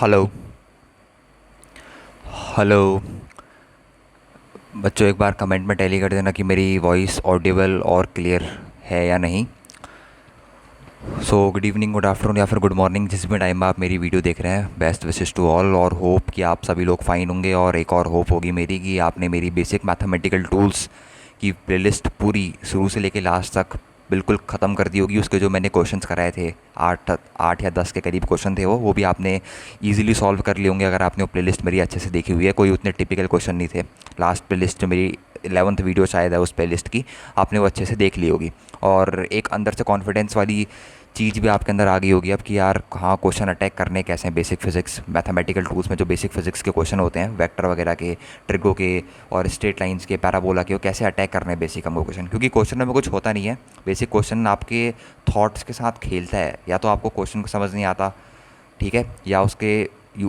Hello. Hello. बच्चों एक बार comment में टैली कर देना कि मेरी वॉइस ऑडिबल और क्लियर है या नहीं। So good evening, good afternoon या फिर गुड मॉर्निंग, जिस भी टाइम में आप मेरी वीडियो देख रहे हैं। बेस्ट विशेस टू ऑल और होप कि आप सभी लोग फाइन होंगे। और एक और होप होगी मेरी कि आपने मेरी बेसिक मैथमेटिकल टूल्स की प्लेलिस्ट पूरी शुरू से लेके लास्ट तक बिल्कुल ख़त्म कर दी होगी। उसके जो मैंने क्वेश्चंस कराए थे, आठ आठ या 10 के करीब क्वेश्चन थे वो भी आपने इजीली सॉल्व कर लिए होंगे अगर आपने वो प्लेलिस्ट मेरी अच्छे से देखी हुई है। कोई उतने टिपिकल क्वेश्चन नहीं थे। लास्ट प्लेलिस्ट जो मेरी 11th वीडियो शायद है उस प्लेलिस्ट की, आपने वो अच्छे से देख ली होगी। और एक अंदर से कॉन्फिडेंस वाली चीज़ भी आपके अंदर आ गई होगी अब कि यार हाँ, क्वेश्चन अटैक करने कैसे हैं। बेसिक फिजिक्स मैथमेटिकल टूल्स में जो बेसिक फिजिक्स के क्वेश्चन होते हैं, वेक्टर वगैरह के, ट्रिगो के और स्ट्रेट लाइंस के, पैराबोला के, वो कैसे अटैक करने हैं बेसिक हमको क्वेश्चन। क्योंकि क्वेश्चन में कुछ होता नहीं है। बेसिक क्वेश्चन आपके थॉट्स के साथ खेलता है। या तो आपको क्वेश्चन को समझ नहीं आता, ठीक है, या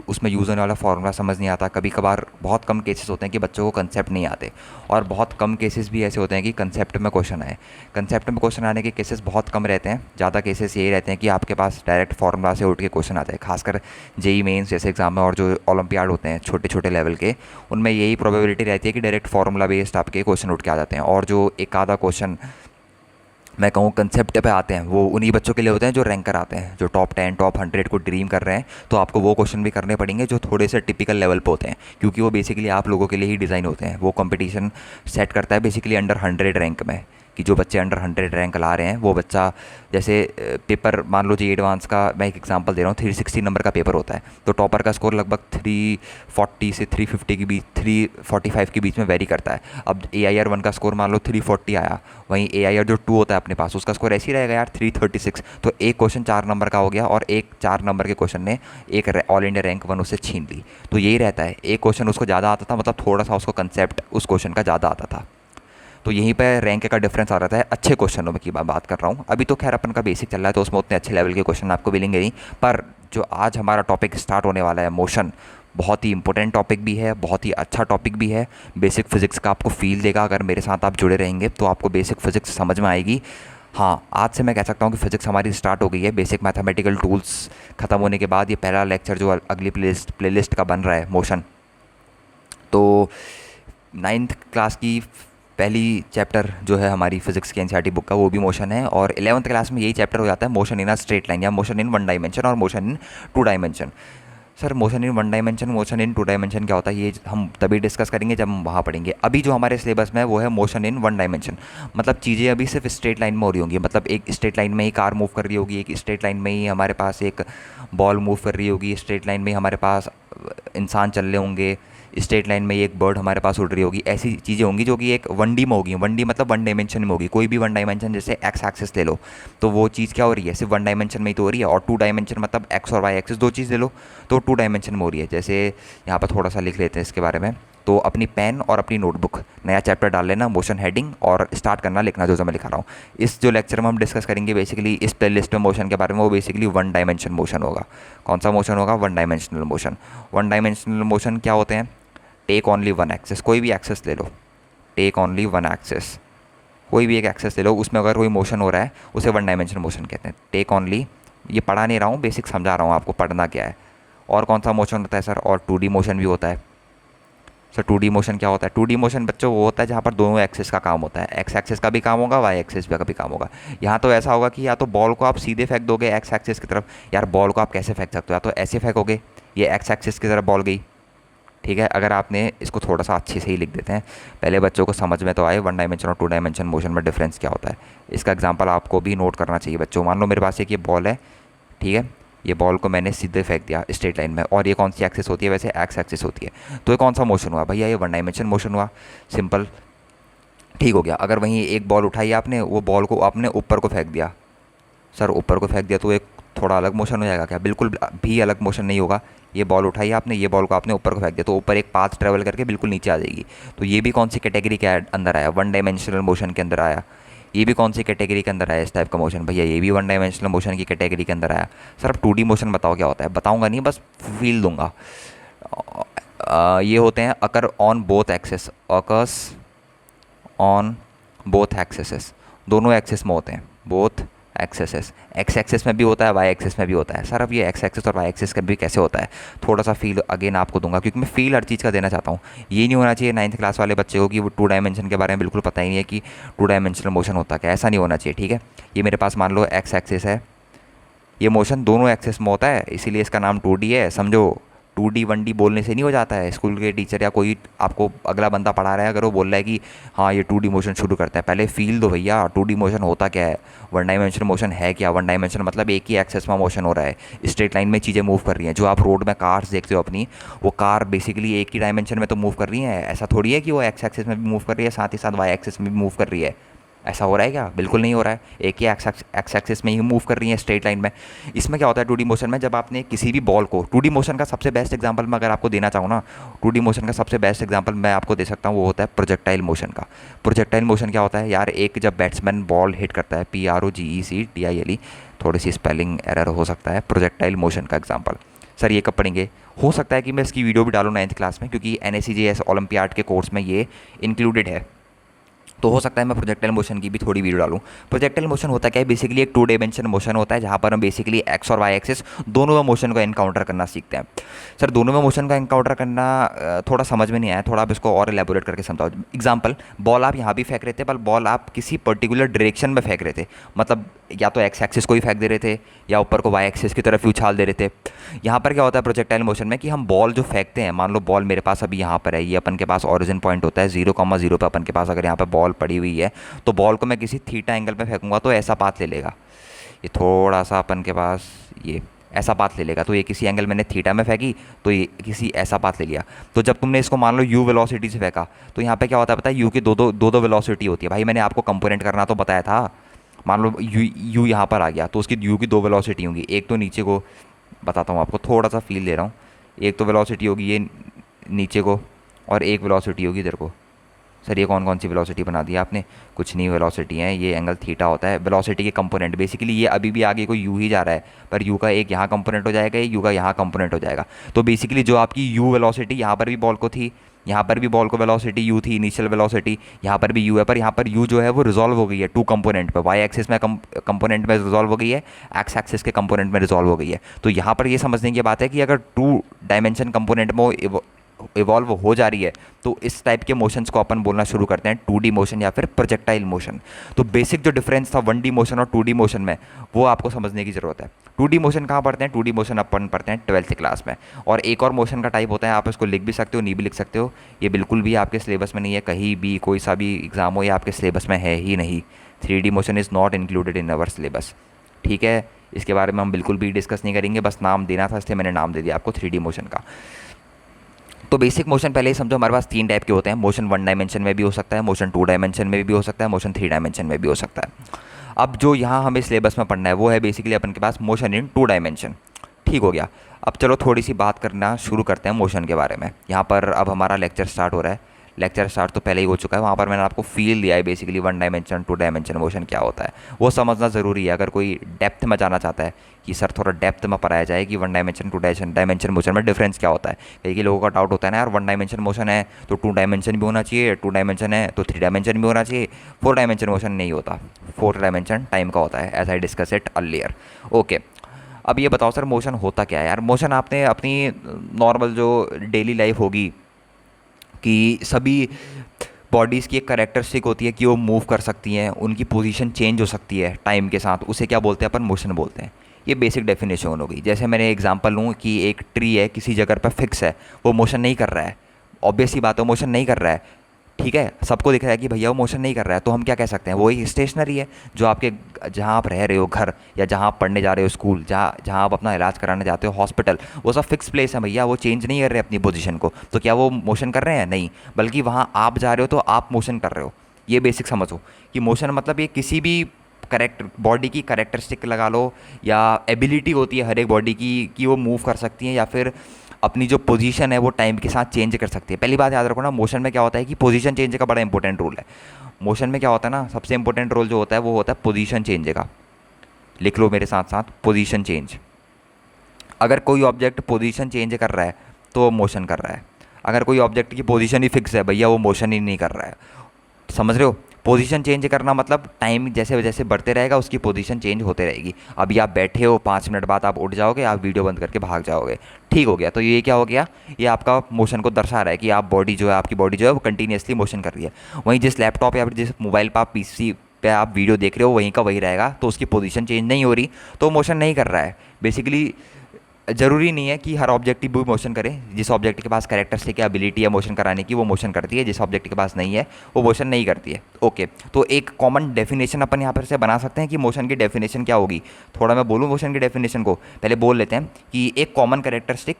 उसमें यूज़ होने वाला फार्मूला समझ नहीं आता। कभी कभार बहुत कम केसेस होते हैं कि बच्चों को कंसेप्ट नहीं आते, और बहुत कम केसेस भी ऐसे होते हैं कि कंसेप्ट में क्वेश्चन आए। कंसेप्ट में क्वेश्चन आने के केसेस बहुत कम रहते हैं। ज़्यादा केसेस यही रहते हैं कि आपके पास डायरेक्ट फार्मूला से उठ के क्वेश्चन आता है। खासकर जेई मेंस जैसे एग्जाम में और जो ओलंपियाड होते हैं छोटे छोटे लेवल के, उनमें यही प्रोबेबिलिटी रहती है कि डायरेक्ट फार्मूला बेस्ड आपके क्वेश्चन उठ के आ जाते हैं। और जो एक आधा क्वेश्चन मैं कहूँ कंसेप्ट पे आते हैं, वो उन्हीं बच्चों के लिए होते हैं जो रैंकर आते हैं, जो टॉप 10 टॉप 100 को ड्रीम कर रहे हैं। तो आपको वो क्वेश्चन भी करने पड़ेंगे जो थोड़े से टिपिकल लेवल पे होते हैं, क्योंकि वो बेसिकली आप लोगों के लिए ही डिज़ाइन होते हैं। वो कंपटीशन सेट करता है बेसिकली अंडर 100 रैंक में, कि जो बच्चे अंडर 100 रैंक ला रहे हैं वो बच्चा, जैसे पेपर मान लो जी एडवांस का मैं एक एग्जांपल दे रहा हूँ, 360 नंबर का पेपर होता है। तो टॉपर का स्कोर लगभग 340 से 350 के बीच, 345 के बीच में वेरी करता है। अब AIR 1 का स्कोर मान लो 340 आया, वहीं AIR जो 2 होता है अपने पास, उसका स्कोर ऐसे ही रहेगा यार 336। तो एक क्वेश्चन 4 नंबर का हो गया, और एक 4 नंबर के क्वेश्चन ने एक ऑल इंडिया रैंक 1 उससे छीन ली। तो यही रहता है, एक क्वेश्चन उसको ज़्यादा आता था, मतलब थोड़ा सा उसको कंसेप्ट उस क्वेश्चन का ज़्यादा आता था। तो यहीं पर रैंक का डिफरेंस आ रहा है अच्छे क्वेश्चनों में की बात कर रहा हूँ। अभी तो खैर अपन का बेसिक चल रहा है, तो उसमें उतने अच्छे लेवल के क्वेश्चन आपको मिलेंगे नहीं। पर जो आज हमारा टॉपिक स्टार्ट होने वाला है, मोशन, बहुत ही इंपॉर्टेंट टॉपिक भी है, बहुत ही अच्छा टॉपिक भी है। बेसिक फिजिक्स का आपको फील देगा। अगर मेरे साथ आप जुड़े रहेंगे तो आपको बेसिक फिजिक्स समझ में आएगी। हाँ, आज से मैं कह सकता हूँ कि फिजिक्स हमारी स्टार्ट हो गई है। बेसिक मैथमेटिकल टूल्स ख़त्म होने के बाद ये पहला लेक्चर जो अगली प्लेलिस्ट का बन रहा है, मोशन। तो 9th क्लास की पहली चैप्टर जो है हमारी फिजिक्स की एनसीईआरटी बुक का, वो भी मोशन है। और 11th क्लास में यही चैप्टर हो जाता है, motion in a straight line, या मोशन इन वन डायमेंशन और motion in two dimension. Sir motion in one dimension, motion in two dimension क्या होता है, ये हम तभी डिस्कस करेंगे जब हम वहाँ पढ़ेंगे। अभी जो हमारे सिलेबस में है वो है मोशन इन वन डायमेंशन। मतलब चीज़ें अभी सिर्फ स्ट्रेट लाइन में हो रही होंगी। मतलब एक स्ट्रेट लाइन में ही कार मूव कर रही होगी, एक स्ट्रेट लाइन में ही हमारे पास एक बॉल मूव कर रही होगी, स्ट्रेट लाइन में ही हमारे पास इंसान चल रहे होंगे, स्ट्रेट लाइन में एक बर्ड हमारे पास उड़ रही होगी। ऐसी चीज़ें होंगी जो कि एक 1D में होगी। 1D मतलब वन डायमेंशन में होगी। कोई भी वन डायमेंशन, जैसे एक्स एक्सिस ले लो, तो वो चीज़ क्या हो रही है, सिर्फ वन डायमेंशन में ही तो हो रही है। और टू डायमेंशन मतलब एक्स और वाई एक्सिस, दो चीज़ ले लो तो टू डायमेंशन में हो रही है। जैसे यहाँ पर थोड़ा सा लिख लेते हैं इसके बारे में। तो अपनी पेन और अपनी नोटबुक, नया चैप्टर डाल लेना, मोशन हेडिंग, और स्टार्ट करना लिखना जो मैं लिखा रहा हूँ। इस जो लेक्चर में हम डिस्कस करेंगे बेसिकली इस प्ले लिस्ट में मोशन के बारे में, वो बेसिकली वन डायमेंशन मोशन होगा। कौन सा मोशन होगा, one dimensional motion. One dimensional motion क्या होते हैं, टेक ओनली वन एक्सेस, कोई भी एक्सेस ले लो, टेक ओनली वन एक्सेस, कोई भी एक एक्सेस ले लो, उसमें अगर कोई मोशन हो रहा है उसे वन डायमेंशन मोशन कहते हैं। टेक ओनली, ये पढ़ा नहीं रहा हूँ, बेसिक समझा रहा हूँ आपको पढ़ना क्या है। और कौन सा मोशन होता है सर, और 2D मोशन भी होता है। सर 2D मोशन क्या होता है, 2D मोशन बच्चों वो होता है जहाँ पर दोनों एक्सेस का काम होता है। एक्स एक्सेस का भी काम होगा, वाई एक्सेस का भी काम होगा। यहाँ तो ऐसा होगा कि या तो बॉल को आप सीधे फेंक दोगे एक्स एक्सेस की तरफ, यार बॉल को आप कैसे फेंक सकते हो, या तो ऐसे फेंकोगे, ये एक्स एक्सेस की तरफ बॉल गई, ठीक है। अगर आपने इसको थोड़ा सा अच्छे से ही लिख देते हैं, पहले बच्चों को समझ में तो आए वन डायमेंशन और टू डायमेंशन मोशन में डिफरेंस क्या होता है। इसका एग्जांपल आपको भी नोट करना चाहिए बच्चों। मान लो मेरे पास एक ये बॉल है, ठीक है, ये बॉल को मैंने सीधे फेंक दिया स्ट्रेट लाइन में, और ये कौन सी एक्सिस होती है, वैसे एक्स एक्सिस होती है। तो ये कौन सा मोशन हुआ भैया, ये वन डायमेंशन मोशन हुआ, सिंपल, ठीक हो गया। अगर वहीं एक बॉल उठाई आपने, वो बॉल को आपने ऊपर को फेंक दिया, सर ऊपर को फेंक दिया तो एक थोड़ा अलग मोशन हो जाएगा क्या, बिल्कुल भी अलग मोशन नहीं होगा। ये बॉल उठाई आपने, ये बॉल को आपने ऊपर को फेंक दिया, तो ऊपर एक पाथ ट्रेवल करके बिल्कुल नीचे आ जाएगी। तो ये भी कौन सी कैटेगरी के अंदर आया, वन डायमेंशनल मोशन के अंदर आया। ये भी कौन सी कैटेगरी के अंदर आया, इस टाइप का मोशन, भैया ये भी वन डायमेंशनल मोशन की कैटेगरी के अंदर आया। सर अब 2D मोशन बताओ क्या होता है, बताऊंगा नहीं, बस फील दूंगा। ये होते हैं occur on both axes, occurs on both axes, दोनों एक्सेस में होते हैं, बोथ एक्स एक्सेस में भी होता है, वाई एक्सेस में भी होता है। सर अब ये एक्स एक्सेस और वाई एक्सेस का भी कैसे होता है, थोड़ा सा फील अगेन आपको दूंगा, क्योंकि मैं फील हर चीज़ का देना चाहता हूँ। ये नहीं होना चाहिए 9th क्लास वाले बच्चे को कि वो 2 डायमेंशन के बारे में बिल्कुल पता ही नहीं है कि 2 डायमेंशनल मोशन होता क्या, ऐसा नहीं होना चाहिए, ठीक है। ये मेरे पास मान लो एक्स एक्सेस है, ये मोशन दोनों एक्सेस में होता है, इसीलिए इसका नाम 2D है। समझो 2D 1D बोलने से नहीं हो जाता है। स्कूल के टीचर या कोई आपको अगला बंदा पढ़ा रहा है, अगर वो बोल रहा है कि हाँ ये 2D मोशन शुरू करता है, पहले फील दो भैया 2D मोशन होता क्या है, 1 डायमेंशन मोशन है क्या। 1 डायमेंशन मतलब एक ही एक्सेस में मोशन हो रहा है, स्ट्रेट लाइन में चीज़ें मूव कर रही हैं। जो आप रोड में कार्स देखते हो अपनी, वो कार बेसिकली एक ही डायमेंशन में तो मूव कर रही हैं। ऐसा थोड़ी है कि वो एक्स एक्सेस में भी मूव कर रही है, साथ ही साथ वाई एक्सेस में भी मूव कर रही है। ऐसा हो रहा है क्या? बिल्कुल नहीं हो रहा है। एक ही एक्स एक्सिस में ही मूव कर रही है स्ट्रेट लाइन में। इसमें क्या होता है 2D मोशन में, जब आपने किसी भी बॉल को 2D मोशन का सबसे बेस्ट एग्जांपल मैं अगर आपको देना चाहूँ ना, 2D मोशन का सबसे बेस्ट एग्जांपल मैं आपको दे सकता हूँ, वो होता है प्रोजेक्टाइल मोशन का। प्रोजेक्टाइल मोशन क्या होता है यार, एक जब बैट्समैन बॉल हिट करता है, PROGECTILE, थोड़ी सी स्पेलिंग एरर हो सकता है, प्रोजेक्टाइल मोशन का एग्जाम्पल। सर ये कब पढ़ेंगे? हो सकता है कि मैं इसकी वीडियो भी डालूँ 9th क्लास में, क्योंकि NACJS ओलंपियाड के कोर्स में ये इंक्लूडेड है, तो हो सकता है मैं प्रोजेक्टाइल मोशन की भी थोड़ी वीडियो डालूँ। प्रोजेक्टाइल मोशन होता क्या है, बेसिकली एक 2 डायमेंशन मोशन होता है, जहाँ पर हम बेसिकली एक्स और वाई एक्सिस दोनों में मोशन को एनकाउंटर करना सीखते हैं। सर दोनों में मोशन का एनकाउंटर करना थोड़ा समझ में नहीं आया, थोड़ा आप इसको और एलेबोरेट करके समझाओ। एग्जाम्पल, बॉल आप यहाँ भी फेंक रहे थे, पर बॉल आप किसी पर्टिकुलर डायरेक्शन में फेंक रहे थे, मतलब या तो एक्स एक्सिस को ही फेंक दे रहे थे या ऊपर को वाई एक्सिस की तरफ ही उछाल दे रहे थे। यहाँ पर क्या होता है प्रोजेक्टाइल मोशन में कि हम बॉल जो फेंकते हैं, मान लो बॉल मेरे पास अभी यहाँ पर है, ये अपन के पास ओरिजिन पॉइंट होता है 0,0 पे अपन के पास अगर यहाँ पर बॉल पड़ी हुई है, तो बॉल को मैं किसी थीटा एंगल पे फेंकूंगा तो ऐसा पाथ ले लेगा। ये थोड़ा सा अपन के पास ये ऐसा पाथ ले लेगा, तो ये किसी एंगल मैंने थीटा में फेंकी तो ये किसी ऐसा पाथ ले लिया। तो जब तुमने इसको मान लो u वेलोसिटी से फेंका, तो यहाँ पे क्या होता है पता है, u की दो वेलोसिटी होती है। भाई मैंने आपको कंपोनेंट करना तो बताया था। मान लो u यहाँ पर आ गया, तो उसकी u की 2 वेलोसिटी होंगी। एक तो नीचे को, बताता हूँ आपको, थोड़ा सा फील दे रहा हूँ। एक तो वेलोसिटी होगी ये नीचे को, और एक वेलोसिटी होगी इधर को। सर ये कौन कौन सी वेलोसिटी बना दी आपने? कुछ नहीं वेलोसिटी है, ये एंगल थीटा होता है। वेलोसिटी के कंपोनेंट बेसिकली ये अभी भी आगे को यू ही जा रहा है, पर यू का एक यहाँ कंपोनेंट हो जाएगा, एक यू का यहाँ कंपोनेंट हो जाएगा। तो बेसिकली जो आपकी यू वेलोसिटी यहाँ पर भी बॉल को थी, यहाँ पर भी बॉल को वेलोसिटी यू थी, इनिशियल वेलोसिटी, यहाँ पर भी यू है, पर यहाँ पर यू जो है वो रिजॉल्व हो गई है 2 कंपोनेंट पर। वाई एक्सिस में कंपोनेंट में रिजॉल्व हो गई है, एक्स एक्सिस के कंपोनेंट में रिजॉल्व हो गई है। तो यहाँ पर ये समझने की बात है कि अगर 2 डायमेंशन कंपोनेंट में इवॉल्व हो जा रही है, तो इस टाइप के मोशंस को अपन बोलना शुरू करते हैं 2D मोशन या फिर प्रोजेक्टाइल मोशन। तो बेसिक जो डिफरेंस था 1D मोशन और 2D मोशन में, वो आपको समझने की ज़रूरत है। 2D मोशन कहाँ पढ़ते हैं? 2D मोशन अपन पढ़ते हैं 12th क्लास में। और एक और मोशन का टाइप होता है, आप इसको लिख भी सकते हो, नहीं भी लिख सकते हो, ये बिल्कुल भी आपके सिलेबस में नहीं है, कहीं भी कोई सा भी एग्ज़ाम हो, ये आपके सिलेबस में है ही नहीं। 3D motion is not included in our syllabus, ठीक है। इसके बारे में हम बिल्कुल भी डिस्कस नहीं करेंगे, बस नाम देना था इसलिए मैंने नाम दे दिया आपको 3D मोशन का। तो बेसिक मोशन पहले ही समझो, हमारे पास 3 टाइप के होते हैं। मोशन 1 डायमेंशन में भी हो सकता है, मोशन 2 डायमेंशन में भी हो सकता है, मोशन 3 डायमेंशन में भी हो सकता है। अब जो यहाँ हमें सिलेबस में पढ़ना है वो है बेसिकली अपन के पास मोशन इन 2 डायमेंशन। ठीक हो गया। अब चलो थोड़ी सी बात करना शुरू करते हैं मोशन के बारे में। यहाँ पर अब हमारा लेक्चर स्टार्ट हो रहा है। लेक्चर स्टार्ट तो पहले ही हो चुका है, वहाँ पर मैंने आपको फील दिया है बेसिकली 1 डायमेंशन 2 डायमेंशन मोशन क्या होता है, वो समझना ज़रूरी है। अगर कोई डेप्थ में जाना चाहता है कि सर थोड़ा डेप्थ में पढ़ाया जाए कि 1 डायमेंशन 2 डायमेंशन मोशन में डिफरेंस क्या होता है। कई लोगों का डाउट होता है ना यार, 1 डायमेंशन मोशन है तो 2 डायमेंशन भी होना चाहिए, 2 डायमेंशन है तो 3 डायमेंशन भी होना चाहिए, 4 डायमेंशन मोशन नहीं होता, 4 डायमेंशन टाइम का होता है, as I discuss it earlier. Okay, अब ये बताओ सर मोशन होता क्या है यार। मोशन आपने अपनी नॉर्मल जो डेली लाइफ होगी कि सभी बॉडीज़ की एक करेक्टरिस्टिक होती है कि वो मूव कर सकती हैं, उनकी पोजीशन चेंज हो सकती है टाइम के साथ, उसे क्या बोलते हैं अपन? मोशन बोलते हैं। ये बेसिक डेफिनेशन हो गई। जैसे मैंने एग्जांपल लूँ कि एक ट्री है, किसी जगह पर फिक्स है, वो मोशन नहीं कर रहा है, ऑब्वियस ही बात है मोशन नहीं कर रहा है, ठीक है, सबको दिख रहा है कि भैया वो मोशन नहीं कर रहा है, तो हम क्या कह सकते हैं? वो एक स्टेशनरी है। जो आपके जहाँ आप रह रहे हो, घर, या जहाँ आप पढ़ने जा रहे हो स्कूल, जहाँ आप अपना इलाज कराने जाते हो हॉस्पिटल, वो सब फिक्स प्लेस है भैया, वो चेंज नहीं कर रहे अपनी पोजीशन को। तो क्या वो मोशन कर रहे हैं? नहीं, बल्कि वहाँ आप जा रहे हो तो आप मोशन कर रहे हो। ये बेसिक समझो कि मोशन मतलब ये किसी भी बॉडी की करेक्टरिस्टिक लगा लो, या एबिलिटी होती है हर एक बॉडी की कि वो मूव कर सकती हैं, या फिर अपनी जो पोजीशन है वो टाइम के साथ चेंज कर सकती है। पहली बात याद रखो ना, मोशन में क्या होता है कि पोजीशन चेंज का बड़ा इंपॉर्टेंट रोल है। मोशन में क्या होता है ना, सबसे इंपॉर्टेंट रोल जो होता है वो होता है पोजीशन चेंज का। लिख लो मेरे साथ साथ, पोजीशन चेंज। अगर कोई ऑब्जेक्ट पोजीशन चेंज कर रहा है तो वो मोशन कर रहा है। अगर कोई ऑब्जेक्ट की पोजीशन ही फिक्स है भैया, वो मोशन ही नहीं कर रहा है। समझ रहे हो? पोजीशन चेंज करना मतलब टाइम जैसे जैसे बढ़ते रहेगा उसकी पोजीशन चेंज होते रहेगी। अभी आप बैठे हो, 5 मिनट बाद आप उठ जाओगे, आप वीडियो बंद करके भाग जाओगे। ठीक हो गया। तो ये क्या हो गया, ये आपका मोशन को दर्शा रहा है कि आप बॉडी जो है, आपकी बॉडी जो है वो कंटिन्यूसली मोशन कर रही है। वहीं जिस लैपटॉप या फिर जिस मोबाइल पर आप पीसी पे आप वीडियो देख रहे हो वहीं का वही रहेगा, तो उसकी पोजीशन चेंज नहीं हो रही, तो मोशन नहीं कर रहा है। बेसिकली ज़रूरी नहीं है कि हर ऑब्जेक्ट भी मोशन करे। जिस ऑब्जेक्ट के पास कैरेक्टरिस्टिक या एबिलिटी है मोशन कराने की वो मोशन करती है, जिस ऑब्जेक्ट के पास नहीं है वो मोशन नहीं करती है। ओके, तो एक कॉमन डेफिनेशन अपन यहाँ पर से बना सकते हैं कि मोशन की डेफिनेशन क्या होगी। थोड़ा मैं बोलूँ मोशन की डेफिनेशन को, पहले बोल लेते हैं कि एक कॉमन कैरेक्टरिस्टिक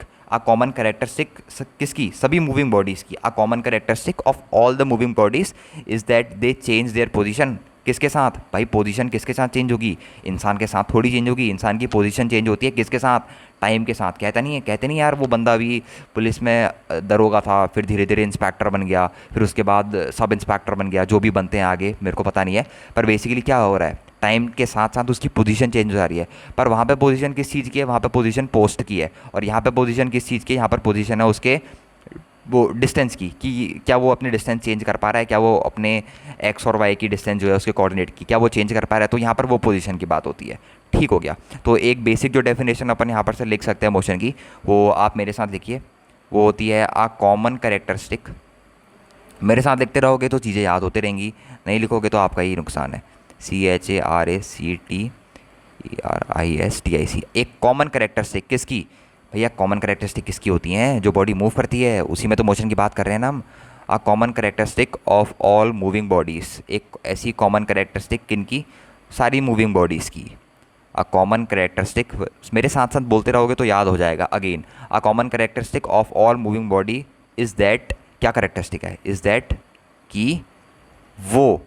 किसकी, सभी मूविंग बॉडीज़ की। अ common characteristic of all the moving bodies is that they change their position. किसके साथ भाई, पोजीशन किसके साथ चेंज होगी, इंसान के साथ थोड़ी चेंज होगी। इंसान की पोजीशन चेंज होती है किसके साथ, टाइम के साथ। कहते नहीं यार वो बंदा अभी पुलिस में दरोगा था, फिर धीरे धीरे इंस्पेक्टर बन गया, फिर उसके बाद सब इंस्पेक्टर बन गया, जो भी बनते हैं आगे मेरे को पता नहीं है। पर बेसिकली क्या हो रहा है, टाइम के साथ साथ उसकी पोजीशन चेंज हो जा रही है। पर वहाँ पे पोजीशन किस चीज़ की है, वहाँ पे पोजीशन पोस्ट की है। और यहाँ पे पोजीशन किस चीज़ की है, यहाँ पर पोजीशन है उसके वो डिस्टेंस की, कि क्या वो अपने डिस्टेंस चेंज कर पा रहा है, क्या वो अपने एक्स और वाई की डिस्टेंस जो है उसके कोऑर्डिनेट की क्या वो चेंज कर पा रहा है। तो यहाँ पर वो पोजीशन की बात होती है। ठीक हो गया। तो एक बेसिक जो डेफिनेशन अपन यहाँ पर से लिख सकते हैं मोशन की, वो आप मेरे साथ लिखिए। वो होती है अ कॉमन कैरेक्टरिस्टिक। मेरे साथ लिखते रहोगे तो चीज़ें याद होती रहेंगी, नहीं लिखोगे तो आपका ही नुकसान है। CHARACTERISTIC। एक कॉमन कैरेक्टरिस्टिक किसकी भैया, कॉमन कैरेक्टरिस्टिक किसकी होती हैं, जो बॉडी मूव करती है, उसी में तो मोशन की बात कर रहे हैं ना हम। अ common characteristic of all moving bodies, एक ऐसी कॉमन कैरेक्टरिस्टिक किनकी, सारी मूविंग बॉडीज़ की। अ कॉमन कैरेक्टरिस्टिक, मेरे साथ साथ बोलते रहोगे तो याद हो जाएगा। Again, a common characteristic of all moving body is that, क्या कैरेक्टरिस्टिक है, इज़ दैट कि वो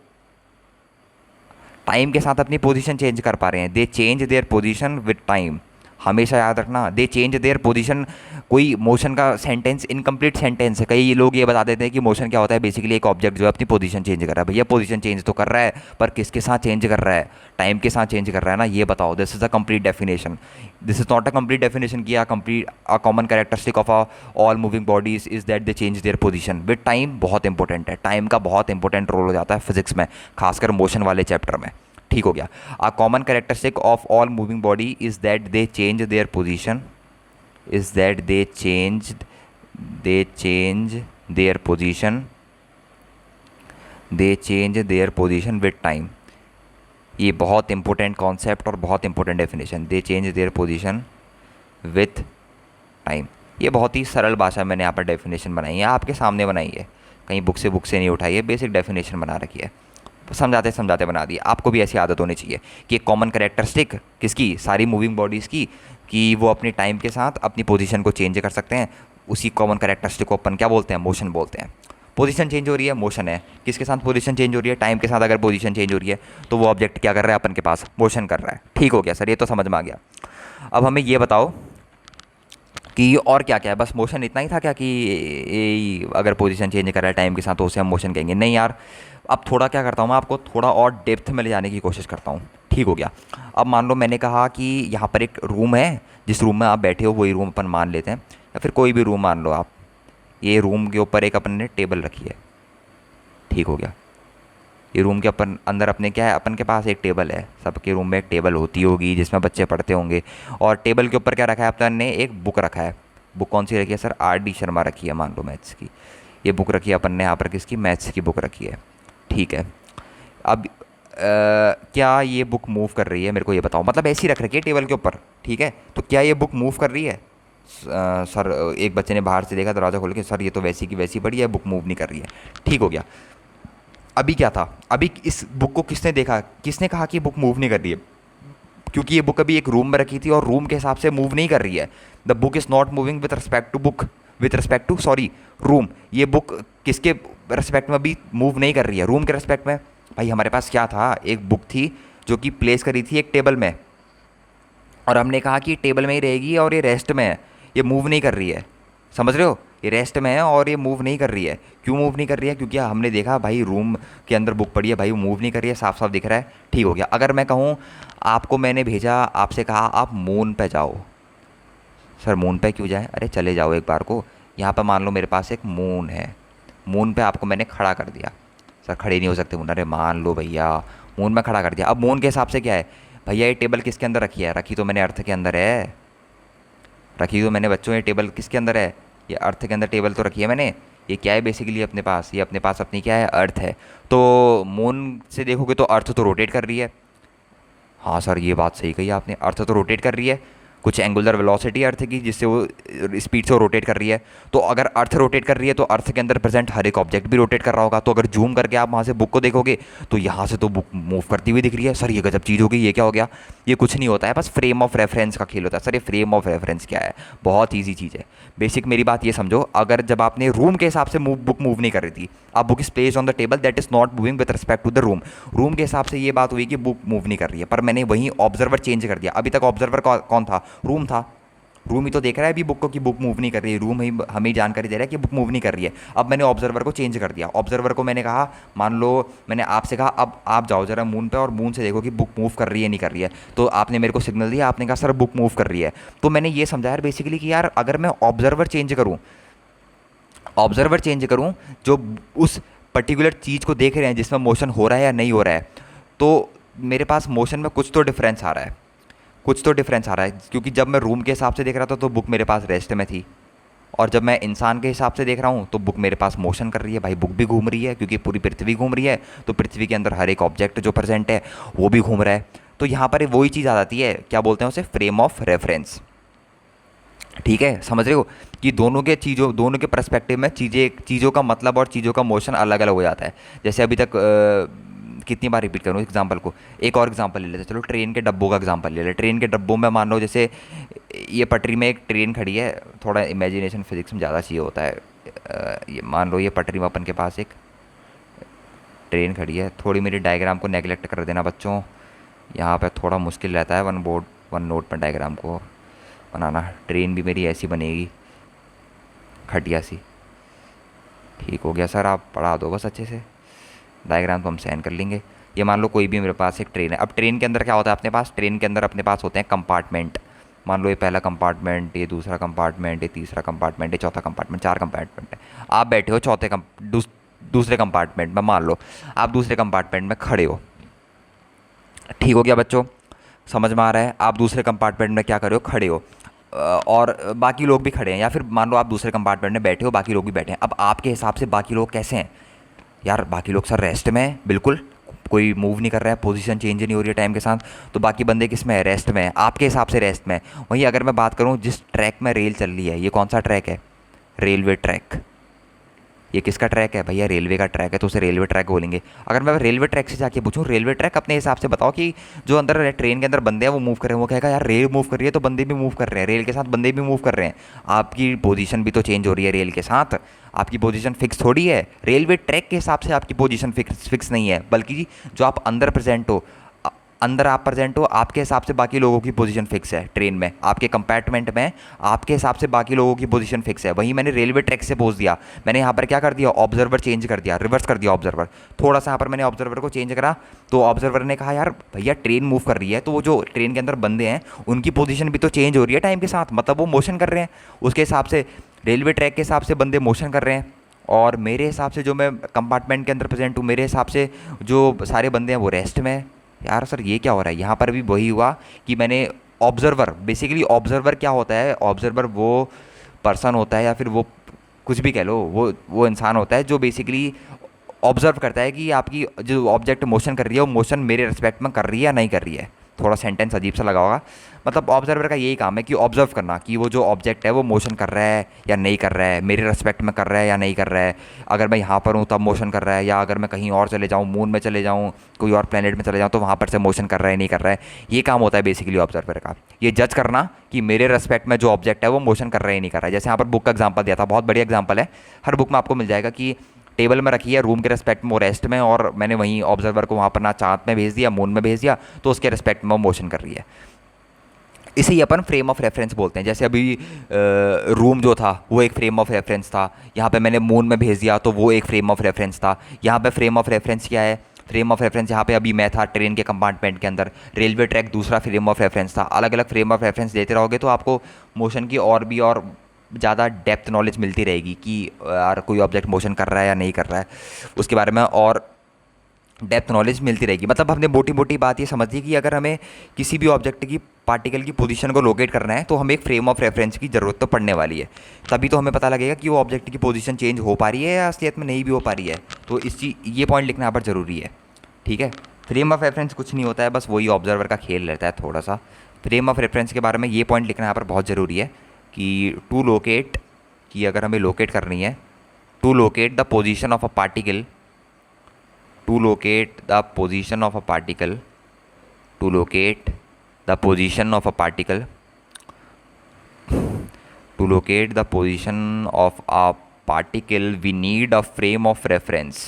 टाइम के साथ अपनी पोजीशन चेंज कर पा रहे हैं। दे change their position with time. हमेशा याद रखना, दे चेंज देयर पोजीशन। कोई मोशन का सेंटेंस इनकम्प्लीट सेंटेंस है। कई लोग ये बता देते हैं कि मोशन क्या होता है, बेसिकली एक ऑब्जेक्ट जो है अपनी पोजीशन चेंज कर रहा है। भैया पोजीशन चेंज तो कर रहा है, पर किसके साथ चेंज कर रहा है, टाइम के साथ चेंज कर रहा है ना, ये बताओ। This is a complete definition. This is not a complete definition किया complete. A common characteristic of all moving bodies is that they change their position with time. बहुत इंपॉर्टेंट है, टाइम का बहुत इंपॉर्टेंट रोल हो जाता है physics में, खासकर मोशन वाले चैप्टर में। ठीक हो गया। अ common characteristic of all moving body is that they change their position, is that they change their position, they change their position with time. ये बहुत इंपॉर्टेंट कॉन्सेप्ट और बहुत important definition, they change their position with time. ये बहुत ही सरल भाषा में मैंने यहाँ पर डेफिनेशन बनाई है, आपके सामने बनाई है, कहीं बुक से नहीं उठाई है, बेसिक डेफिनेशन बना रखी है, समझाते समझाते बना दी। आपको भी ऐसी आदत होनी चाहिए कि एक कॉमन कैरेक्टरिस्टिक किसकी, सारी मूविंग बॉडीज़ की, कि वो अपनी टाइम के साथ अपनी पोजीशन को चेंज कर सकते हैं। उसी कॉमन कैरेक्टरिस्टिक को अपन क्या बोलते हैं, मोशन बोलते हैं। पोजीशन चेंज हो रही है, मोशन है। किसके साथ पोजीशन चेंज हो रही है, टाइम के साथ। अगर पोजीशन चेंज हो रही है तो वो ऑब्जेक्ट क्या कर रहा है, अपन के पास मोशन कर रहा है। ठीक हो गया सर, ये तो समझ में आ गया। अब हमें ये बताओ कि और क्या क्या है, बस मोशन इतना ही था क्या, कि अगर पोजीशन चेंज कर रहा है टाइम के साथ तो उसे हम मोशन कहेंगे। नहीं यार, अब थोड़ा क्या करता हूँ मैं, आपको थोड़ा और डेप्थ में ले जाने की कोशिश करता हूँ। ठीक हो गया। अब मान लो मैंने कहा कि यहाँ पर एक रूम है, जिस रूम में आप बैठे हो वही रूम अपन मान लेते हैं, या फिर कोई भी रूम मान लो आप। ये रूम के ऊपर एक अपन ने टेबल रखी है। ठीक हो गया। ये रूम के अपन अंदर अपने क्या है, अपन के पास एक टेबल है। सबके रूम में एक टेबल होती होगी जिसमें बच्चे पढ़ते होंगे। और टेबल के ऊपर क्या रखा है, अपन ने एक बुक रखा है। बुक कौन सी रखी है सर, RD शर्मा रखी है, मान लो मैथ्स की। ये बुक रखी है अपन ने यहाँ पर, किसकी, मैथ्स की बुक रखी है। ठीक है। अब क्या ये बुक मूव कर रही है, मेरे को ये बताओ। मतलब ऐसी रख रखी है टेबल के ऊपर, ठीक है, तो क्या ये बुक मूव कर रही है। सर एक बच्चे ने बाहर से देखा दरवाज़ा खोल के, सर ये तो वैसी की वैसी पड़ी है, बुक मूव नहीं कर रही है। ठीक हो गया। अभी क्या था, अभी इस बुक को किसने देखा, किसने कहा कि बुक मूव नहीं कर रही है, क्योंकि ये बुक अभी एक रूम में रखी थी और रूम के हिसाब से मूव नहीं कर रही है। The book is not moving with respect to book, with respect to sorry room. ये बुक किसके रिस्पेक्ट में अभी मूव नहीं कर रही है, रूम के रिस्पेक्ट में। भाई हमारे पास क्या था, एक बुक थी जो कि प्लेस करी थी एक टेबल में, और हमने कहा कि टेबल में ही रहेगी और ये रेस्ट में है, ये मूव नहीं कर रही है। समझ रहे हो, ये रेस्ट में है और ये मूव नहीं कर रही है। क्यों मूव नहीं कर रही है, क्योंकि हमने देखा भाई रूम के अंदर बुक पड़ी है, भाई वो मूव नहीं कर रही है, साफ साफ दिख रहा है। ठीक हो गया। अगर मैं कहूँ आपको, मैंने भेजा, आपसे कहा आप मून पे जाओ, सर मून पे क्यों जाए, अरे चले जाओ एक बार को। यहाँ पर मान लो मेरे पास एक मून है, मून पे आपको मैंने खड़ा कर दिया, सर खड़े नहीं हो सकते मून। अरे मान लो भैया, मून में खड़ा कर दिया। अब मून के हिसाब से क्या है भैया, ये टेबल किसके अंदर रखी है? रखी तो मैंने अर्थ के अंदर है। रखी तो मैंने बच्चों, ये टेबल किसके अंदर है? ये अर्थ के अंदर टेबल तो रखी है मैंने। ये क्या है बेसिकली अपने पास? ये अपने पास अपनी क्या है? अर्थ है। तो मून से देखोगे तो अर्थ तो रोटेट कर रही है। हाँ सर ये बात सही कही आपने, अर्थ तो रोटेट कर रही है। कुछ एंगुलर वेलोसिटी अर्थ की जिससे वो स्पीड से रोटेट कर रही है। तो अगर अर्थ रोटेट कर रही है तो अर्थ के अंदर प्रेजेंट हर एक ऑब्जेक्ट भी रोटेट कर रहा होगा। तो अगर जूम करके आप वहाँ से बुक को देखोगे तो यहाँ से तो बुक मूव करती हुई दिख रही है। सर ये गजब चीज़ हो गई, ये क्या हो गया? ये कुछ नहीं होता है, बस फ्रेम ऑफ रेफरेंस का खेल होता है। सर ये फ्रेम ऑफ रेफरेंस क्या है? बहुत ईजी चीज़ है। बेसिक मेरी बात ये समझो, अगर जब आपने रूम के हिसाब से बुक मूव नहीं कर रही थी, आप book is placed on the table that is not moving with respect to the room. Room के हिसाब से ये बात हुई कि बुक मूव नहीं कर रही है, पर मैंने वहीं ऑब्जर्वर चेंज कर दिया। अभी तक ऑब्जर्वर कौन था? रूम था। रूम ही तो देख रहा है अभी बुक को कि बुक मूव नहीं कर रही है। रूम ही हमें जानकारी दे रहा है कि बुक मूव नहीं कर रही है। अब मैंने ऑब्जर्वर को चेंज कर दिया। ऑब्जर्वर को मैंने कहा, मान लो मैंने आपसे कहा अब आप जाओ जरा मून पे और मून से देखो कि बुक मूव कर रही है नहीं कर रही है। तो आपने मेरे को सिग्नल दिया, आपने कहा सर बुक मूव कर रही है। तो मैंने ये समझा यार बेसिकली कि यार अगर मैं ऑब्जर्वर चेंज करूँ जो उस पर्टिकुलर चीज़ को देख रहे हैं जिसमें मोशन हो रहा है या नहीं हो रहा है, तो मेरे पास मोशन में कुछ तो डिफरेंस आ रहा है। कुछ तो डिफरेंस आ रहा है, क्योंकि जब मैं रूम के हिसाब से देख रहा था तो बुक मेरे पास रेस्ट में थी, और जब मैं इंसान के हिसाब से देख रहा हूँ तो बुक मेरे पास मोशन कर रही है। भाई बुक भी घूम रही है क्योंकि पूरी पृथ्वी घूम रही है, तो पृथ्वी के अंदर हर एक ऑब्जेक्ट जो प्रेजेंट है वो भी घूम रहा है। तो यहाँ पर वही चीज़ आ जाती है, क्या बोलते हैं उसे? Frame of reference. ठीक है, समझ रहे हो कि दोनों के पर्सपेक्टिव में चीज़ों का मतलब और चीज़ों का मोशन अलग अलग हो जाता है। जैसे अभी तक कितनी बार रिपीट करूँ एग्जांपल को? एक और एग्जांपल ले लेते हैं, चलो ट्रेन के डब्बों का एग्जांपल ले लेते। ट्रेन के डब्बों में मान लो जैसे ये पटरी में एक ट्रेन खड़ी है, थोड़ा इमेजिनेशन फिजिक्स में ज़्यादा चाहिए होता है। ये मान लो ये पटरी में अपन के पास एक ट्रेन खड़ी है। थोड़ी मेरी डायग्राम को नेगलेक्ट कर देना बच्चों, यहाँ पे थोड़ा मुश्किल रहता है वन नोट पर डायग्राम को बनाना। ट्रेन भी मेरी ऐसी बनेगी खटिया सी। ठीक हो गया सर, आप पढ़ा दो बस अच्छे से, डायग्राम तो हम साइन कर लेंगे। ये मान लो कोई भी मेरे पास एक ट्रेन है। अब ट्रेन के अंदर क्या होता है अपने पास? ट्रेन के अंदर अपने पास होते हैं कंपार्टमेंट। मान लो ये पहला कंपार्टमेंट, ये दूसरा कंपार्टमेंट, ये तीसरा कंपार्टमेंट, ये चौथा कंपार्टमेंट, 4 कंपार्टमेंट है। आप बैठे हो दूसरे कंपार्टमेंट में। मान लो आप दूसरे कंपार्टमेंट में खड़े हो। ठीक हो गया बच्चों, समझ में आ रहा है? आप दूसरे कंपार्टमेंट में क्या कर रहे हो? खड़े हो, और बाकी लोग भी खड़े हैं। या फिर मान लो आप दूसरे कंपार्टमेंट में बैठे हो, बाकी लोग भी बैठे हैं। अब आपके हिसाब से बाकी लोग कैसे हैं? यार बाकी लोग सर रेस्ट में है, बिल्कुल कोई मूव नहीं कर रहा है, पोजीशन चेंज नहीं हो रही है टाइम के साथ। तो बाकी बंदे किस में है? रेस्ट में है, आपके हिसाब से रेस्ट में है। वहीं अगर मैं बात करूँ जिस ट्रैक में रेल चल रही है, ये कौन सा ट्रैक है? Railway track. ये किसका ट्रैक है भैया? रेलवे का ट्रैक है, तो उसे रेलवे ट्रैक बोलेंगे। अगर मैं रेलवे ट्रैक से जाके पूछूं रेलवे ट्रैक अपने हिसाब से बताओ कि जो अंदर ट्रेन के अंदर बंदे हैं वो मूव कर रहे हैं, वो कहेगा यार रेल मूव कर रही है तो बंदे भी मूव कर रहे हैं, रेल के साथ बंदे भी मूव कर रहे हैं। आपकी पोजीशन भी तो चेंज हो रही है रेल के साथ, आपकी पोजीशन फिक्स थोड़ी है। रेलवे ट्रैक के हिसाब से आपकी पोजीशन फिक्स नहीं है, बल्कि जो आप अंदर प्रेजेंट हो, अंदर आप प्रेजेंट हो, आपके हिसाब से बाकी लोगों की पोजीशन फिक्स है। ट्रेन में आपके कंपार्टमेंट में आपके हिसाब से बाकी लोगों की पोजीशन फिक्स है। वहीं मैंने रेलवे ट्रैक से पूछ दिया, मैंने यहाँ पर क्या कर दिया? ऑब्जर्वर चेंज कर दिया, रिवर्स कर दिया ऑब्जर्वर। थोड़ा सा यहाँ पर मैंने ऑब्जर्वर को चेंज करा, तो ऑब्जर्वर ने कहा यार भैया ट्रेन मूव कर रही है, तो वो जो ट्रेन के अंदर बंदे हैं उनकी पोजीशन भी तो चेंज हो रही है टाइम के साथ, मतलब वो मोशन कर रहे हैं। उसके हिसाब से रेलवे ट्रैक के हिसाब से बंदे मोशन कर रहे हैं, और मेरे हिसाब से जो मैं कंपार्टमेंट के अंदर प्रेजेंट हूँ, मेरे हिसाब से जो सारे बंदे हैं वो रेस्ट में। यार सर ये क्या हो रहा है? यहाँ पर भी वही हुआ कि मैंने ऑब्जर्वर, बेसिकली ऑब्जर्वर क्या होता है? ऑब्जर्वर वो पर्सन होता है, या फिर वो कुछ भी कह लो, वो इंसान होता है जो बेसिकली ऑब्जर्व करता है कि आपकी जो ऑब्जेक्ट मोशन कर रही है वो मोशन मेरे रिस्पेक्ट में कर रही है या नहीं कर रही है। थोड़ा सेंटेंस अजीब सा लगा होगा, मतलब ऑब्जर्वर का यही काम है कि ऑब्जर्व करना कि वो जो ऑब्जेक्ट है वो मोशन कर रहा है या नहीं कर रहा है, मेरे रेस्पेक्ट में कर रहा है या नहीं कर रहा है। अगर मैं यहाँ पर हूँ तब मोशन कर रहा है, या अगर मैं कहीं और चले जाऊँ, मून में चले जाऊँ, कोई और प्लेनेट में चले जाऊँ, तो वहाँ पर से मोशन कर रहा है नहीं कर रहा है। ये काम होता है बेसिकली ऑब्जर्वर का, ये जज करना कि मेरे रेस्पेक्ट में जो ऑब्जेक्ट है वो मोशन कर रहा है नहीं कर रहा है। जैसे यहाँ पर बुक का एग्जाम्पल दिया था, बहुत बढ़िया एग्जाम्पल है, हर बुक में आपको मिल जाएगा कि टेबल में रखी है रूम के रेस्पेक्ट में वो रेस्ट में, और मैंने वहीं ऑब्जर्वर को वहाँ पर ना चाँद में भेज दिया, मून में भेज दिया, तो उसके रेस्पेक्ट में वो मोशन कर रही है। इसे ही अपन फ्रेम ऑफ रेफरेंस बोलते हैं। जैसे अभी रूम जो था वो एक फ्रेम ऑफ रेफरेंस था, यहाँ पे मैंने मून में भेज दिया तो वो एक फ्रेम ऑफ रेफरेंस था। यहाँ पे फ्रेम ऑफ रेफरेंस क्या है? फ्रेम ऑफ रेफरेंस यहाँ पे अभी मैं था ट्रेन के कंपार्टमेंट के अंदर, रेलवे ट्रैक दूसरा फ्रेम ऑफ रेफरेंस था। अलग अलग फ्रेम ऑफ रेफरेंस देते रहोगे तो आपको मोशन की और ज़्यादा डेप्थ नॉलेज मिलती रहेगी कि यार कोई ऑब्जेक्ट मोशन कर रहा है या नहीं कर रहा है उसके बारे में, और डेप्थ नॉलेज मिलती रहेगी। मतलब हमने मोटी मोटी बात ये समझी कि अगर हमें किसी भी ऑब्जेक्ट की पार्टिकल की पोजीशन को लोकेट करना है तो हमें एक फ्रेम ऑफ रेफरेंस की ज़रूरत तो पड़ने वाली है। तभी तो हमें पता लगेगा कि वो ऑब्जेक्ट की पोजीशन चेंज हो पा रही है या असलियत में नहीं भी हो पा रही है। तो ये पॉइंट लिखना यहाँ पर ज़रूरी है। ठीक है, फ्रेम ऑफ रेफरेंस कुछ नहीं होता है, बस वही ऑब्जर्वर का खेल रहता है थोड़ा सा। फ्रेम ऑफ रेफरेंस के बारे में ये पॉइंट लिखना यहाँ पर बहुत ज़रूरी है कि टू लोकेट, कि अगर हमें लोकेट करनी है, to locate the position of a particle, to locate the position of a particle, to locate the position of a particle, to locate the position of a particle, we need a frame of reference,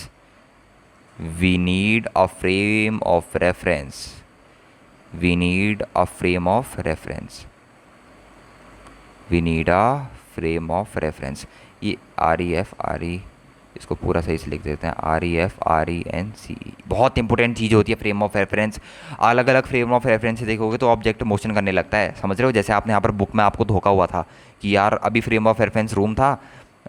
we need a frame of reference, we need a frame of reference, we need a frame of reference। ये REF इसको पूरा सही से लिख देते हैं, REFRENCE। बहुत important चीज़ होती है फ्रेम ऑफ रेफरेंस। अलग अलग फ्रेम ऑफ रेफरेंस से देखोगे तो ऑब्जेक्ट मोशन करने लगता है, समझ रहे हो। जैसे आपने यहाँ पर बुक में आपको धोखा हुआ था कि यार अभी फ्रेम ऑफ रेफरेंस रूम था,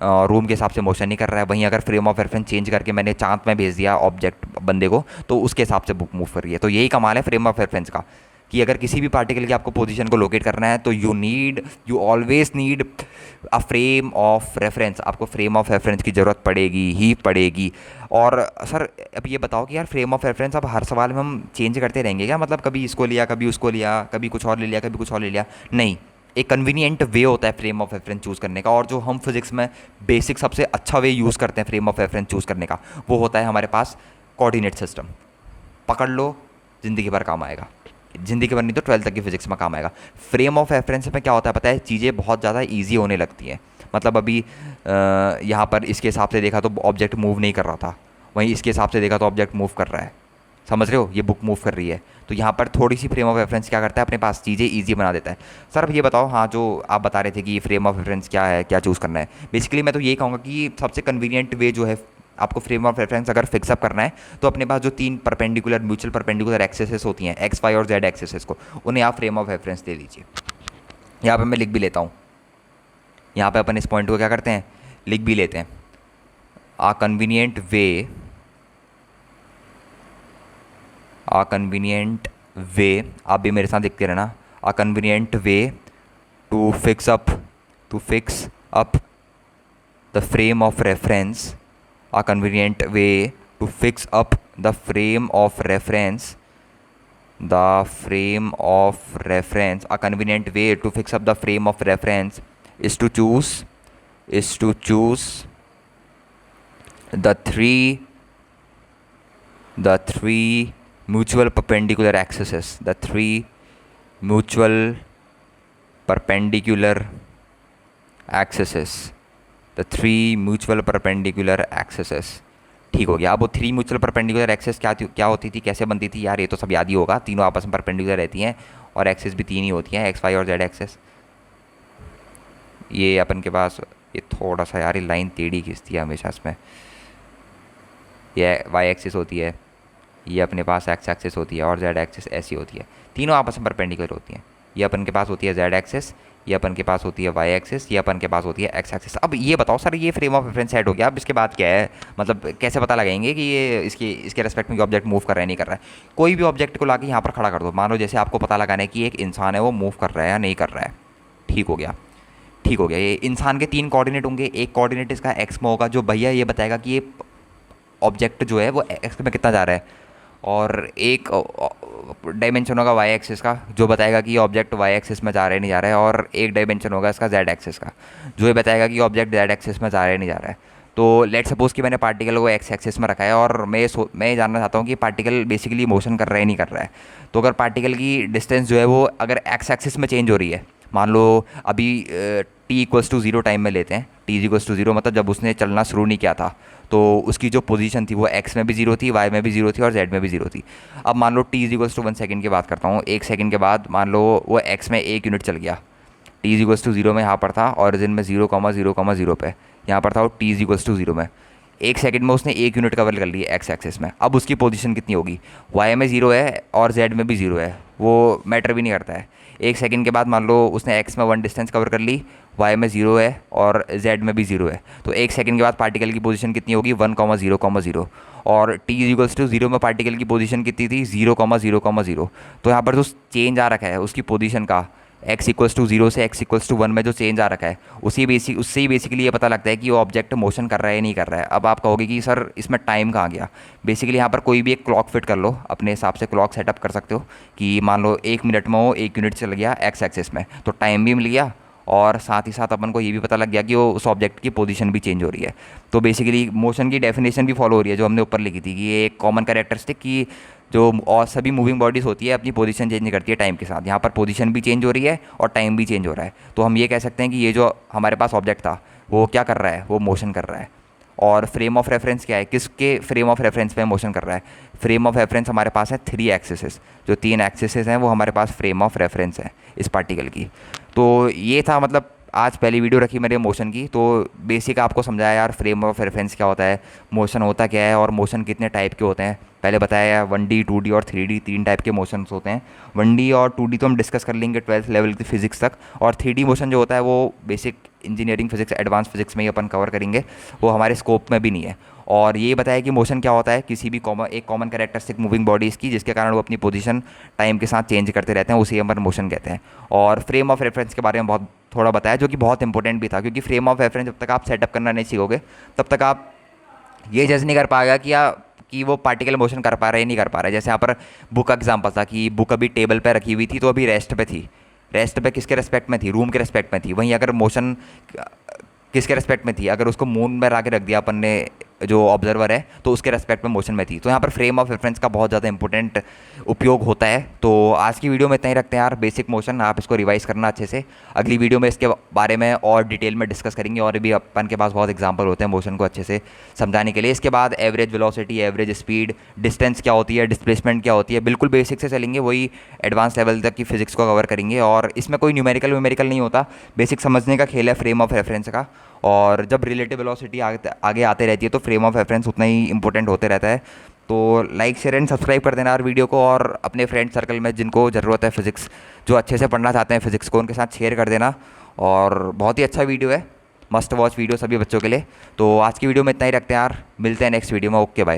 रूम के हिसाब से मोशन नहीं कर रहा है। वहीं अगर फ्रेम ऑफ रेफरेंस चेंज करके मैंने चांद में भेज दिया ऑब्जेक्ट बंदे को, तो उसके हिसाब से बुक मूव कर रही है। तो यही कमाल है फ्रेम ऑफ रेफरेंस का कि अगर किसी भी पार्टिकल की आपको पोजीशन को लोकेट करना है तो you always need a frame of reference. आपको फ्रेम ऑफ रेफरेंस की ज़रूरत पड़ेगी ही पड़ेगी। और सर अब ये बताओ कि यार फ्रेम ऑफ रेफरेंस अब हर सवाल में हम चेंज करते रहेंगे क्या? मतलब कभी इसको लिया, कभी उसको लिया, कभी कुछ और ले लिया, कभी कुछ और ले लिया? नहीं, एक कन्वीनियंट वे होता है फ्रेम ऑफ रेफरेंस चूज़ करने का। और जो हम फिजिक्स में बेसिक सबसे अच्छा वे यूज़ करते हैं फ्रेम ऑफ रेफरेंस चूज़ करने का, वो होता है हमारे पास कोऑर्डिनेट सिस्टम। पकड़ लो, ज़िंदगी भर काम आएगा, ज़िंदगी भर नहीं तो 12th तक की फिजिक्स में काम आएगा। फ्रेम ऑफ रेफरेंस में क्या होता है पता है? चीज़ें बहुत ज़्यादा ईजी होने लगती हैं। मतलब अभी यहाँ पर इसके हिसाब से देखा तो ऑब्जेक्ट मूव नहीं कर रहा था, वहीं इसके हिसाब से देखा तो ऑब्जेक्ट मूव कर रहा है, समझ रहे हो। ये बुक मूव कर रही है, तो यहाँ पर थोड़ी सी फ्रेम ऑफ रेफरेंस क्या करता है, अपने पास चीज़ें ईजी बना देता है। सर अब ये बताओ, हाँ जो आप बता रहे थे कि फ्रेम ऑफ रेफरेंस क्या है, क्या चूज़ करना है, बेसिकली मैं तो यही कहूँगा कि सबसे कन्वीनियंट वे जो है आपको फ्रेम ऑफ रेफरेंस अगर फिक्सअप करना है तो अपने पास जो 3 परपेंडिकुलर म्यूचुअल परपेंडिकुलर एक्सेसेस होती हैं, एक्स वाई और जेड एक्सेसेस को, उन्हें आप फ्रेम ऑफ रेफरेंस दे लीजिए। यहाँ पे मैं लिख भी लेता हूँ, यहाँ पे अपन इस पॉइंट को क्या करते हैं, लिख भी लेते हैं। आ कन्वीनियंट वे, आप भी मेरे साथ लिखते रहना। A convenient way to fix up the frame of reference, a convenient way to fix up the frame of reference, a convenient way to fix up the frame of reference is to choose the three mutual perpendicular axes, the three mutual perpendicular axes, the three mutual perpendicular axes। ठीक हो गया। अब वो 3 mutual perpendicular axes क्या होती थी, कैसे बनती थी यार, ये तो सब याद ही होगा। तीनों आपस में परपेंडिकुलर रहती हैं और एक्सेस भी 3 ही होती हैं, एक्स वाई और जेड एक्सेस। ये अपन के पास ये थोड़ा सा यार ये लाइन टेढ़ी खींचती है हमेशा इसमें। ये वाई एक्सिस होती है, ये अपने पास एक्स एक्सिस होती है और जेड एक्सिस ऐसी होती है, तीनों आपस में परपेंडिकुलर होती हैं। ये अपन के पास होती है जेड एक्सिस, ये अपन के पास होती है वाई एक्सिस, ये अपन के पास होती है एक्स एक्सिस। अब ये बताओ सर, ये फ्रेम ऑफ रेफरेंस सेट हो गया, अब इसके बाद क्या है? मतलब कैसे पता लगाएंगे कि ये इसके रेस्पेक्ट में ऑब्जेक्ट मूव कर रहा है नहीं कर रहा है? कोई भी ऑब्जेक्ट को लाके यहाँ पर खड़ा कर दो। मान लो जैसे आपको पता लगाना है कि एक इंसान है, वो मूव कर रहा है या नहीं कर रहा है। ठीक हो गया। ये इंसान के 3 कोऑर्डिनेट होंगे। एक कोऑर्डिनेट इसका एक्स में होगा, जो भैया ये बताएगा कि ये ऑब्जेक्ट जो है वो एक्स में कितना जा रहा है, और एक डायमेंशन होगा वाई एक्सिस का, जो बताएगा कि ये ऑब्जेक्ट वाई एक्सिस में जा रहा है नहीं जा रहा है, और एक डायमेंशन होगा इसका जेड एक्सिस का, जो ये बताएगा कि ऑब्जेक्ट जेड एक्सिस में जा रहा है नहीं जा रहा है। तो लेट सपोज कि मैंने पार्टिकल को एक्स एक्सिस में रखा है और मैं जानना चाहता हूँ कि पार्टिकल बेसिकली मोशन कर रहा है नहीं कर रहा है। तो अगर पार्टिकल की डिस्टेंस जो है वो अगर एक्स एक्सिस में चेंज हो रही है, मान लो अभी t=0 टाइम में लेते हैं, t=0 मतलब जब उसने चलना शुरू नहीं किया था तो उसकी जो पोजीशन थी वो x में भी 0 थी, y में भी 0 थी और z में भी 0 थी। अब मान लो t=1 सेकंड की बात करता हूँ, 1 सेकंड के बाद मान लो वो x में 1 यूनिट चल गया। t=0 में यहाँ पर था, ऑरिजिन में 0,0,0 पे यहाँ पर था, वो t=0 में 1 सेकंड में उसने 1 यूनिट कवर कर ली एक्स एक्सिस में। अब उसकी पोजीशन कितनी होगी? y में 0 है और z में भी 0 है, वो मैटर भी नहीं करता है। 1 सेकंड के बाद मान लो उसने x में 1 डिस्टेंस कवर कर ली, y में 0 है और z में भी 0 है, तो 1 सेकंड के बाद पार्टिकल की पोजीशन कितनी होगी 1,0,0, और t=0 में पार्टिकल की पोजीशन कितनी थी 0,0,0। तो यहाँ पर जो चेंज आ रखा है उसकी पोजीशन का x=0 से x=1 में जो चेंज आ रखा है उससे ही बेसिकली ये पता लगता है कि वो ऑब्जेक्ट मोशन कर रहा है या नहीं कर रहा है। अब आप कहोगे कि सर इसमें टाइम कहाँ गया। बेसिकली यहाँ पर कोई भी एक क्लॉक फिट कर लो, अपने हिसाब से क्लॉक सेटअप कर सकते हो कि मान लो 1 मिनट में वो 1 यूनिट चल गया एक्स एक्सिस में, तो टाइम भी मिल गया और साथ ही साथ अपन को ये भी पता लग गया कि वो उस ऑब्जेक्ट की पोजीशन भी चेंज हो रही है। तो बेसिकली मोशन की डेफिनेशन भी फॉलो हो रही है जो हमने ऊपर लिखी थी कि ये एक कॉमन कैरेक्टरिस्टिक की जो और सभी मूविंग बॉडीज़ होती है अपनी पोजीशन चेंज करती है टाइम के साथ। यहाँ पर पोजीशन भी चेंज हो रही है और टाइम भी चेंज हो रहा है, तो हम ये कह सकते हैं कि ये जो हमारे पास ऑब्जेक्ट था वो क्या कर रहा है, वो मोशन कर रहा है। और फ्रेम ऑफ रेफरेंस क्या है, किसके फ्रेम ऑफ रेफरेंस पे मोशन कर रहा है। फ्रेम ऑफ रेफरेंस हमारे पास है 3 एक्सिस, जो 3 एक्सिस हैं वो हमारे पास फ्रेम ऑफ रेफरेंस है इस पार्टिकल की। तो ये था, मतलब आज पहली वीडियो रखी मेरे मोशन की, तो बेसिक आपको समझाया यार फ्रेम ऑफ रेफरेंस क्या होता है, मोशन होता क्या है और मोशन कितने टाइप के होते हैं। पहले बताया यार 1D 2D और 3D 3 टाइप के मोशंस होते हैं। 1D और 2D तो हम डिस्कस कर लेंगे 12th लेवल की फिजिक्स तक, और 3D मोशन जो होता है वो basic engineering physics advance physics में ही अपन कवर करेंगे, वो हमारे स्कोप में भी नहीं है। और ये बताया कि मोशन क्या होता है, किसी भी एक कॉमन कैरेक्टरिस्टिक मूविंग बॉडीज़ की जिसके कारण वो अपनी पोजीशन टाइम के साथ चेंज करते रहते हैं, उसे अपन मोशन कहते हैं। और फ्रेम ऑफ रेफरेंस के बारे में बहुत थोड़ा बताया जो कि बहुत इंपॉर्टेंट भी था, क्योंकि फ्रेम ऑफ रेफरेंस जब तक आप सेटअप करना नहीं सीखोगे तब तक आप ये जज नहीं कर पाएगा कि वो पार्टिकल मोशन कर पा रहा है नहीं कर पा रहा है। जैसे यहाँ पर बुक का एग्जाम्पल था कि बुक अभी टेबल पे रखी हुई थी तो अभी रेस्ट पे थी। रेस्ट पे किसके रेस्पेक्ट में थी, रूम के रेस्पेक्ट में थी। वहीं अगर मोशन किसके रेस्पेक्ट में थी, अगर उसको मून में ला के रख दिया अपन ने जो ऑब्जर्वर है तो उसके रेस्पेक्ट में मोशन में थी। तो यहाँ पर फ्रेम ऑफ रेफरेंस का बहुत ज़्यादा इंपॉर्टेंट उपयोग होता है। तो आज की वीडियो में इतना ही रखते हैं यार, बेसिक मोशन आप इसको रिवाइज करना अच्छे से। अगली वीडियो में इसके बारे में और डिटेल में डिस्कस करेंगे, और भी अपन के पास बहुत एग्जांपल होते हैं मोशन को अच्छे से समझाने के लिए। इसके बाद average velocity, average speed, distance क्या होती है, डिस्प्लेसमेंट क्या होती है, बिल्कुल बेसिक से चलेंगे, वही एडवांस लेवल तक की फिजिक्स को कवर करेंगे। और इसमें कोई न्यूमेरिकल नहीं होता, बेसिक समझने का खेल है फ्रेम ऑफ रेफरेंस का। और जब रिलेटिव वेलोसिटी आगे आते रहती है तो फ्रेम ऑफ रेफरेंस उतना ही इंपॉर्टेंट होते रहता है। तो लाइक शेयर एंड सब्सक्राइब कर देना यार वीडियो को, और अपने फ्रेंड सर्कल में जिनको ज़रूरत है फिज़िक्स, जो अच्छे से पढ़ना चाहते हैं फिज़िक्स को, उनके साथ शेयर कर देना। और बहुत ही अच्छा वीडियो है, मस्ट वॉच वीडियो सभी बच्चों के लिए। तो आज की वीडियो में इतना ही रखते हैं यार, मिलते हैं नेक्स्ट वीडियो में। Okay bye.